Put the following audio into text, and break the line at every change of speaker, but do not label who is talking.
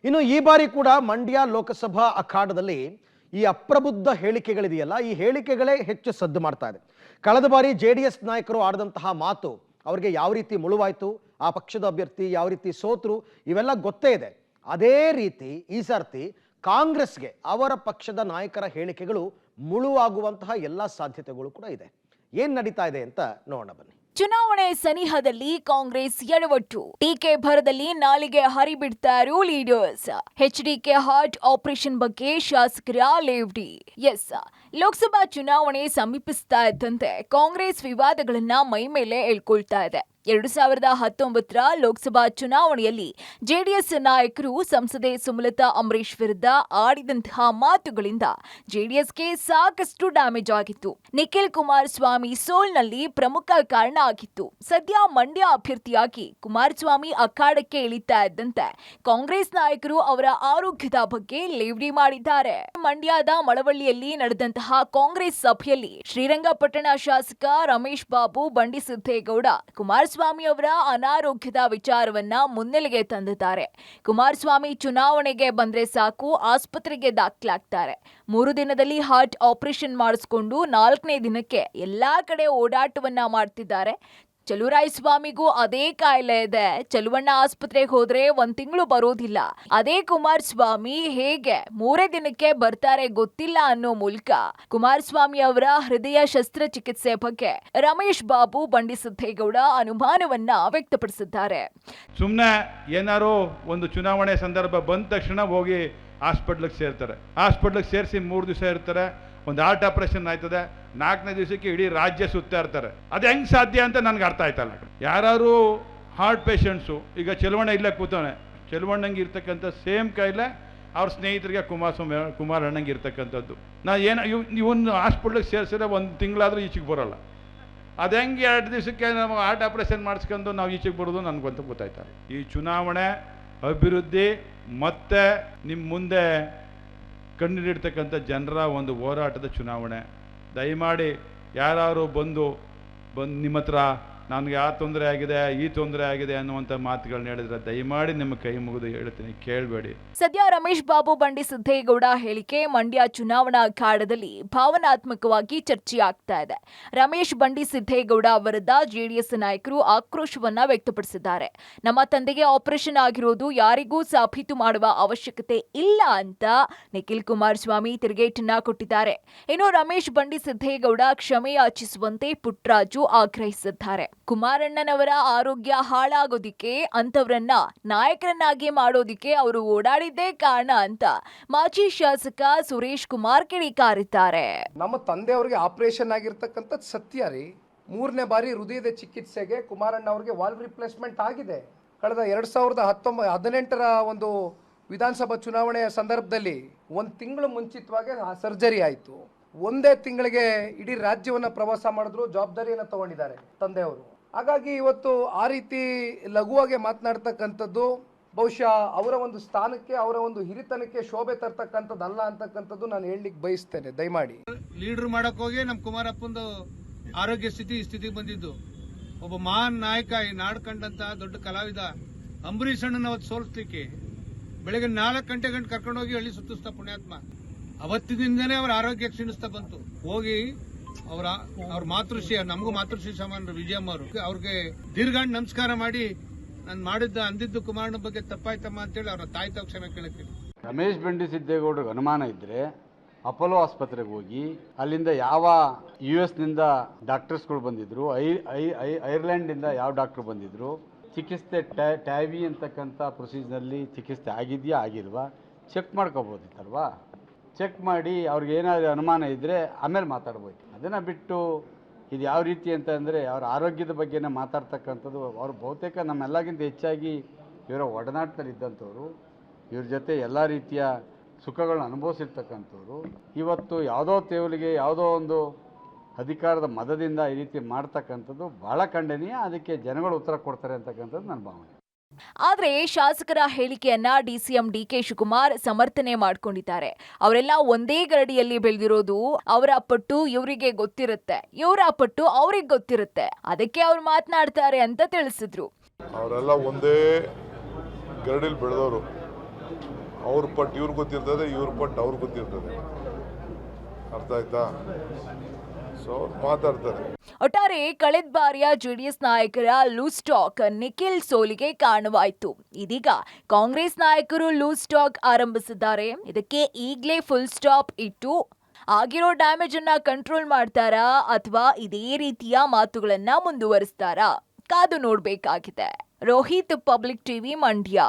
ಇನ್ನು ಈ ಬಾರಿ ಕೂಡ ಮಂಡ್ಯ ಲೋಕಸಭಾ ಅಖಾಡದಲ್ಲಿ ಈ ಅಪ್ರಬುದ್ಧ ಹೇಳಿಕೆಗಳಿದೆಯಲ್ಲ, ಈ ಹೇಳಿಕೆಗಳೇ ಹೆಚ್ಚು ಸದ್ದು ಮಾಡ್ತಾ ಇದೆ. ಕಳೆದ ಬಾರಿ ಜೆಡಿಎಸ್ ನಾಯಕರು ಆಡಿದಂತಹ ಮಾತು ಅವರಿಗೆ ಯಾವ ರೀತಿ ಮುಳುವಾಯಿತು, ಆ ಪಕ್ಷದ ಅಭ್ಯರ್ಥಿ ಯಾವ ರೀತಿ ಸೋತರು, ಇವೆಲ್ಲ ಗೊತ್ತೇ ಇದೆ. ಅದೇ ರೀತಿ ಈ ಸರ್ತಿ ಕಾಂಗ್ರೆಸ್ಗೆ ಅವರ ಪಕ್ಷದ ನಾಯಕರ ಹೇಳಿಕೆಗಳು ಮುಳುವಾಗುವಂತಹ ಎಲ್ಲ ಸಾಧ್ಯತೆಗಳು ಕೂಡ ಇದೆ. ಏನ್ ನಡೀತಾ ಇದೆ ಅಂತ ನೋಡೋಣ ಬನ್ನಿ.
ಚುನಾವಣೆ ಸನಿಹದಲ್ಲಿ ಕಾಂಗ್ರೆಸ್ ಎಡವಟ್ಟು, ಟೀಕೆ ಭರದಲ್ಲಿ ನಾಲಿಗೆ ಹರಿಬಿಡ್ತಾರು ಲೀಡರ್ಸ್. ಎಚ್ಡಿಕೆ ಹಾರ್ಟ್ ಆಪರೇಷನ್ ಬಗ್ಗೆ ಶಾಸಕರ ಲೇವಡಿ. ಎಸ್, ಲೋಕಸಭಾ ಚುನಾವಣೆ ಸಮೀಪಿಸ್ತಾ ಇದ್ದಂತೆ ಕಾಂಗ್ರೆಸ್ ವಿವಾದಗಳನ್ನ ಮೈ ಮೇಲೆ ಎಳ್ಕೊಳ್ತಾ ಇದೆ. 2019ರ ಲೋಕಸಭಾ ಚುನಾವಣೆಯಲ್ಲಿ ಜೆಡಿಎಸ್ ನಾಯಕರು ಸಂಸದೆ ಸುಮಲತಾ ಅಂಬರೀಶ್ ವಿರುದ್ಧ ಆಡಿದಂತಹ ಮಾತುಗಳಿಂದ ಜೆಡಿಎಸ್ಗೆ ಸಾಕಷ್ಟು ಡ್ಯಾಮೇಜ್ ಆಗಿತ್ತು. ನಿಖಿಲ್ ಕುಮಾರಸ್ವಾಮಿ ಸೋಲ್ನಲ್ಲಿ ಪ್ರಮುಖ ಕಾರಣ ಆಗಿತ್ತು. ಸದ್ಯ ಮಂಡ್ಯ ಅಭ್ಯರ್ಥಿಯಾಗಿ ಕುಮಾರಸ್ವಾಮಿ ಅಖಾಡಕ್ಕೆ ಇಳಿತಾ ಇದ್ದಂತೆ ಕಾಂಗ್ರೆಸ್ ನಾಯಕರು ಅವರ ಆರೋಗ್ಯದ ಬಗ್ಗೆ ಲೇವಡಿ ಮಾಡಿದ್ದಾರೆ. ಮಂಡ್ಯದ ಮಳವಳ್ಳಿಯಲ್ಲಿ ನಡೆದಂತಹ ಕಾಂಗ್ರೆಸ್ ಸಭೆಯಲ್ಲಿ ಶ್ರೀರಂಗಪಟ್ಟಣ ಶಾಸಕ ರಮೇಶ್ ಬಾಬು ಬಂಡಿಸಿದ್ದೇಗೌಡ ಕುಮಾರಸ್ವಾಮಿ ಅವರ ಅನಾರೋಗ್ಯದ ವಿಚಾರವನ್ನ ಮುನ್ನೆಲೆಗೆ ತಂದಿದ್ದಾರೆ. ಕುಮಾರಸ್ವಾಮಿ ಚುನಾವಣೆಗೆ ಬಂದ್ರೆ ಸಾಕು ಆಸ್ಪತ್ರೆಗೆ ದಾಖಲಾಗ್ತಾರೆ. 3 ದಿನದಲ್ಲಿ ಹಾರ್ಟ್ ಆಪರೇಷನ್ ಮಾಡಿಸ್ಕೊಂಡು 4ನೇ ದಿನಕ್ಕೆ ಎಲ್ಲಾ ಕಡೆ ಓಡಾಟವನ್ನ ಮಾಡ್ತಿದ್ದಾರೆ. ಚಲುವರಾಯಸ್ವಾಮಿಗೂ ಅದೇ ಕಾಯಿಲೆ ಇದೆ. ಚಲುವಣ್ಣ ಆಸ್ಪತ್ರೆಗೆ ಹೋದ್ರೆ 1 ತಿಂಗಳು ಬರೋದಿಲ್ಲ. ಅದೇ ಕುಮಾರಸ್ವಾಮಿ ಹೇಗೆ 3 ದಿನಕ್ಕೆ ಬರ್ತಾರೆ ಗೊತ್ತಿಲ್ಲ ಅನ್ನೋ ಮೂಲಕ ಕುಮಾರಸ್ವಾಮಿ ಅವರ ಹೃದಯ ಶಸ್ತ್ರಚಿಕಿತ್ಸೆ ಬಗ್ಗೆ ರಮೇಶ್ ಬಾಬು ಬಂಡಿಸಿದ್ದೇಗೌಡ ಅನುಮಾನವನ್ನ ವ್ಯಕ್ತಪಡಿಸಿದ್ದಾರೆ.
ಸುಮ್ಮನೆ ಏನಾರು ಒಂದು ಚುನಾವಣೆ ಸಂದರ್ಭ ಬಂದ ತಕ್ಷಣ ಹೋಗಿ ಹಾಸ್ಪಿಟ್ಲಿಗೆ ಸೇರ್ತಾರೆ. ಹಾಸ್ಪಿಟ್ಲಿಗೆ ಸೇರಿಸಿ 3 ದಿವಸ ಇರ್ತಾರೆ. ಒಂದು ಹಾರ್ಟ್ ಆಪರೇಷನ್ ಆಯ್ತದೆ, 4ನೇ ದಿವಸಕ್ಕೆ ಇಡೀ ರಾಜ್ಯ ಸುತ್ತಾ ಇರ್ತಾರೆ. ಅದು ಹೆಂಗೆ ಸಾಧ್ಯ ಅಂತ ನನಗೆ ಅರ್ಥ ಆಯ್ತಲ್ಲ. ಯಾರು ಹಾರ್ಟ್ ಪೇಷಂಟ್ಸು, ಈಗ ಚೆಲುವಣ್ಣ ಇಲ್ಲೇ ಕೂತವನೆ, ಚೆಲುವಣ್ಣಂಗೆ ಇರ್ತಕ್ಕಂಥ ಸೇಮ್ ಕಾಯಿಲೆ ಅವ್ರ ಸ್ನೇಹಿತರಿಗೆ ಕುಮಾರಣ್ಣಂಗೆ ಇರ್ತಕ್ಕಂಥದ್ದು. ಇವನು ಹಾಸ್ಪಿಟ್ಲಿಗೆ ಸೇರಿಸಿದ್ರೆ 1 ತಿಂಗಳಾದರೂ ಈಚೆಗೆ ಬರೋಲ್ಲ. ಅದು ಹೆಂಗೆ 2 ದಿವಸಕ್ಕೆ ನಾವು ಹಾರ್ಟ್ ಆಪರೇಷನ್ ಮಾಡಿಸ್ಕೊಂಡು ನಾವು ಈಚೆಗೆ ಬರೋದು ನನಗಂತೂ ಗೊತ್ತಾಯ್ತಾರೆ. ಈ ಚುನಾವಣೆ ಅಭಿವೃದ್ಧಿ ಮತ್ತೆ ನಿಮ್ಮ ಮುಂದೆ ಕಂಡುಹಿಡಿರ್ತಕ್ಕಂಥ ಜನರ ಒಂದು ಹೋರಾಟದ ಚುನಾವಣೆ. ದಯಮಾಡಿ ಯಾರು ಬಂದು ನಿಮ್ಮ ಹತ್ರ ನನಗೆ ಆ ತೊಂದರೆ ಆಗಿದೆ, ಈ ತೊಂದರೆ ಆಗಿದೆ ಅನ್ನುವಂಥ ಮಾತುಗಳನ್ನ ಹೇಳಿದ್ರೆ ದಯಮಾಡಿ ನಿಮ್ಮ ಕೈ ಮುಗಿದು ಹೇಳ್ತೀನಿ, ಕೇಳಬೇಡಿ.
ಸದ್ಯ ರಮೇಶ್ ಬಾಬು ಬಂಡಿಸಿದ್ದೇಗೌಡ ಹೇಳಿಕೆ ಮಂಡ್ಯ ಚುನಾವಣಾ ಅಖಾಡದಲ್ಲಿ ಭಾವನಾತ್ಮಕವಾಗಿ ಚರ್ಚೆಯಾಗ್ತಾ ಇದೆ. ರಮೇಶ್ ಬಂಡಿಸಿದ್ದೇಗೌಡ ವಿರುದ್ಧ ಜೆಡಿಎಸ್ ನಾಯಕರು ಆಕ್ರೋಶವನ್ನ ವ್ಯಕ್ತಪಡಿಸಿದ್ದಾರೆ. ನಮ್ಮ ತಂದೆಗೆ ಆಪರೇಷನ್ ಆಗಿರೋದು ಯಾರಿಗೂ ಸಾಬೀತು ಮಾಡುವ ಅವಶ್ಯಕತೆ ಇಲ್ಲ ಅಂತ ನಿಖಿಲ್ ಕುಮಾರಸ್ವಾಮಿ ತಿರುಗೇಟನ್ನ ಕೊಟ್ಟಿದ್ದಾರೆ. ಇನ್ನು ರಮೇಶ್ ಬಂಡಿಸಿದ್ದೇಗೌಡ ಕ್ಷಮೆ ಯಾಚಿಸುವಂತೆ ಪುಟ್ಟರಾಜು ಆಗ್ರಹಿಸಿದ್ದಾರೆ. ಕುಮಾರಣ್ಣನವರ ಆರೋಗ್ಯ ಹಾಳಾಗೋದಿಕ್ಕೆ, ಅಂತವರನ್ನ ನಾಯಕರನ್ನಾಗಿ ಮಾಡೋದಿಕ್ಕೆ ಅವರು ಓಡಾಡಿದ್ದೇ ಕಾರಣ ಅಂತ ಮಾಜಿ ಶಾಸಕ ಸುರೇಶ್ ಕುಮಾರ್ ಕಿಡಿಕಾರಿದ್ದಾರೆ.
ನಮ್ಮ ತಂದೆಯವರಿಗೆ ಆಪರೇಷನ್ ಆಗಿರ್ತಕ್ಕಂಥದ್ದು ಸತ್ಯ ರೀ. 3ನೇ ಬಾರಿ ಹೃದಯದ ಚಿಕಿತ್ಸೆಗೆ ಕುಮಾರಣ್ಣ ಅವರಿಗೆ ವಾಲ್ವ್ ರಿಪ್ಲೇಸ್ಮೆಂಟ್ ಆಗಿದೆ. ಕಳೆದ 2018ರ ಒಂದು ವಿಧಾನಸಭಾ ಚುನಾವಣೆಯ ಸಂದರ್ಭದಲ್ಲಿ 1 ತಿಂಗಳು ಮುಂಚಿತವಾಗಿ ಸರ್ಜರಿ ಆಯಿತು. 1 ತಿಂಗಳಿಗೆ ಇಡೀ ರಾಜ್ಯವನ್ನು ಪ್ರವಾಸ ಮಾಡಿದ್ರು, ಜವಾಬ್ದಾರಿಯನ್ನು ತಗೊಂಡಿದ್ದಾರೆ ತಂದೆಯವರು. ಹಾಗಾಗಿ ಇವತ್ತು ಆ ರೀತಿ ಲಘುವಾಗಿ ಮಾತನಾಡ್ತಕ್ಕಂಥದ್ದು ಬಹುಶಃ ಅವರ ಒಂದು ಸ್ಥಾನಕ್ಕೆ, ಅವರ ಒಂದು ಹಿರಿತನಕ್ಕೆ ಶೋಭೆ ತರ್ತಕ್ಕಂಥದ್ದಲ್ಲ ಅಂತಕ್ಕಂಥದ್ದು ನಾನು ಹೇಳಲಿಕ್ಕೆ ಬಯಸ್ತೇನೆ. ದಯಮಾಡಿ
ಲೀಡರ್ ಮಾಡಕ್ ಹೋಗಿ ನಮ್ಮ ಕುಮಾರಪ್ಪಂದು ಆರೋಗ್ಯ ಸ್ಥಿತಿ ಈ ಸ್ಥಿತಿಗೆ ಬಂದಿದ್ದು. ಒಬ್ಬ ಮಹಾನ್ ನಾಯಕ, ಈ ನಾಡು ಕಂಡಂತ ದೊಡ್ಡ ಕಲಾವಿದ ಅಂಬರೀಷ್ ಅಣ್ಣನ ಅವತ್ತು ಸೋಲಿಸ್ಲಿಕ್ಕೆ ಬೆಳಗ್ಗೆ 4 ಗಂಟೆ ಕರ್ಕೊಂಡೋಗಿ ಹಳ್ಳಿ ಸುತ್ತಿಸ್ತಾ ಪುಣ್ಯಾತ್ಮ. ಅವತ್ತಿನಿಂದನೇ ಅವರ ಆರೋಗ್ಯ ಕ್ಷೀಣಿಸ್ತಾ ಬಂತು. ಹೋಗಿ ಅವ್ರ ಮಾತೃಶ್ರೀ, ನಮಗೂ ಮಾತೃಶ್ರೀ ಸಮಾನ ವಿಜಯಮ್ಮ ಅವರು, ಅವ್ರಿಗೆ ದೀರ್ಘಾಂಡ್ ನಮಸ್ಕಾರ ಮಾಡಿ ನಾನು ಅಂದಿದ್ದು ಕುಮಾರಣ್ಣ ಬಗ್ಗೆ ತಪ್ಪಾಯ್ತಮ್ಮ ಅಂತೇಳಿ ಅವರ ತಾಯಿ ತಾವು ಕ್ಷಮೆ ಕೇಳಕ್ಕೆ.
ರಮೇಶ್ ಬಂಡಿಸಿದ್ದೇಗೌಡರಿಗೆ ಅನುಮಾನ ಇದ್ರೆ ಅಪೋಲೋ ಆಸ್ಪತ್ರೆಗೆ ಹೋಗಿ ಅಲ್ಲಿಂದ ಯಾವ US ನಿಂದ ಡಾಕ್ಟರ್ಸ್ಗಳು ಬಂದಿದ್ರು, ಐರ್ಲೆಂಡಿಂದ ಯಾವ ಡಾಕ್ಟರ್ ಬಂದಿದ್ರು, ಚಿಕಿತ್ಸೆ ಟ್ಯಾವಿ ಅಂತಕ್ಕಂಥ ಪ್ರೊಸೀಜರ್ನಲ್ಲಿ ಚಿಕಿತ್ಸೆ ಆಗಿದೆಯಾ ಆಗಿಲ್ವಾ ಚೆಕ್ ಮಾಡ್ಕೋಬೋದಿತ್ತಲ್ವಾ. ಚೆಕ್ ಮಾಡಿ ಅವ್ರಿಗೆ ಏನಾದರೂ ಅನುಮಾನ ಇದ್ದರೆ ಆಮೇಲೆ ಮಾತಾಡ್ಬೋದು. ಅದನ್ನು ಬಿಟ್ಟು ಇದು ಯಾವ ರೀತಿ ಅಂತಂದರೆ ಅವ್ರ ಆರೋಗ್ಯದ ಬಗ್ಗೆನೇ ಮಾತಾಡ್ತಕ್ಕಂಥದ್ದು. ಅವರು ಬಹುತೇಕ ನಮ್ಮೆಲ್ಲಗಿಂತ ಹೆಚ್ಚಾಗಿ ಇವರ ಒಡನಾಟದಲ್ಲಿದ್ದಂಥವ್ರು, ಇವ್ರ ಜೊತೆ ಎಲ್ಲ ರೀತಿಯ ಸುಖಗಳನ್ನ ಅನುಭವಿಸಿರ್ತಕ್ಕಂಥವ್ರು. ಇವತ್ತು ಯಾವುದೋ ತೇವಲಿಗೆ ಯಾವುದೋ ಒಂದು ಅಧಿಕಾರದ ಮದದಿಂದ ಈ ರೀತಿ ಮಾಡ್ತಕ್ಕಂಥದ್ದು ಬಹಳ ಖಂಡನೀಯ. ಅದಕ್ಕೆ ಜನಗಳು ಉತ್ತರ ಕೊಡ್ತಾರೆ ಅಂತಕ್ಕಂಥದ್ದು ನನ್ನ ಭಾವನೆ.
ಆದ್ರೆ ಶಾಸಕರ ಹೇಳಿಕೆಯನ್ನ ಡಿಸಿಎಂ ಡಿಕೆ ಶಿವಕುಮಾರ್ ಸಮರ್ಥನೆ ಮಾಡ್ಕೊಂಡಿದ್ದಾರೆ. ಅವರೆಲ್ಲ ಒಂದೇ ಗರಡಿಯಲ್ಲಿ ಬೆಳೆದಿರೋದು. ಅವರ ಪಟ್ಟು ಇವರಿಗೆ ಗೊತ್ತಿರುತ್ತೆ, ಇವರ ಪಟ್ಟು ಅವ್ರಿಗೆ ಗೊತ್ತಿರುತ್ತೆ, ಅದಕ್ಕೆ ಅವ್ರು ಮಾತನಾಡ್ತಾರೆ ಅಂತ ತಿಳಿಸಿದ್ರು.
ಅವರೆಲ್ಲ ಒಂದೇ ಗರಡಿಯಲ್ಲಿ ಬೆಳೆದವರು. ಅವ್ರ ಪಟ್ಟು ಇವ್ರಿಗೆ ಗೊತ್ತಿರ್ತದೆ, ಇವ್ರ ಪಟ್ಟು ಅವ್ರಿಗೆ ಗೊತ್ತಿರ್ತದೆ. ಅರ್ಥ ಆಯ್ತಾ? ಸೊ ಅವ್ರು ಮಾತಾಡ್ತಾರೆ.
ಒಟ್ಟಾರೆ ಕಳೆದ ಬಾರಿಯ ಜೆಡಿಎಸ್ ನಾಯಕರ ಲೂಸ್ ಟಾಕ್ ನಿಖಿಲ್ ಸೋಲಿಗೆ ಕಾರಣವಾಯಿತು. ಇದೀಗ ಕಾಂಗ್ರೆಸ್ ನಾಯಕರು ಲೂಸ್ ಟಾಕ್ ಆರಂಭಿಸಿದ್ದಾರೆ. ಇದಕ್ಕೆ ಈಗಲೇ ಫುಲ್ ಸ್ಟಾಪ್ ಇಟ್ಟು ಆಗಿರೋ ಡ್ಯಾಮೇಜ್ ಅನ್ನ ಕಂಟ್ರೋಲ್ ಮಾಡ್ತಾರಾ ಅಥವಾ ಇದೇ ರೀತಿಯ ಮಾತುಗಳನ್ನ ಮುಂದುವರಿಸ್ತಾರಾ? ಕಾದು ನೋಡ್ಬೇಕಾಗಿದೆ. Rohit, public TV, Mandya.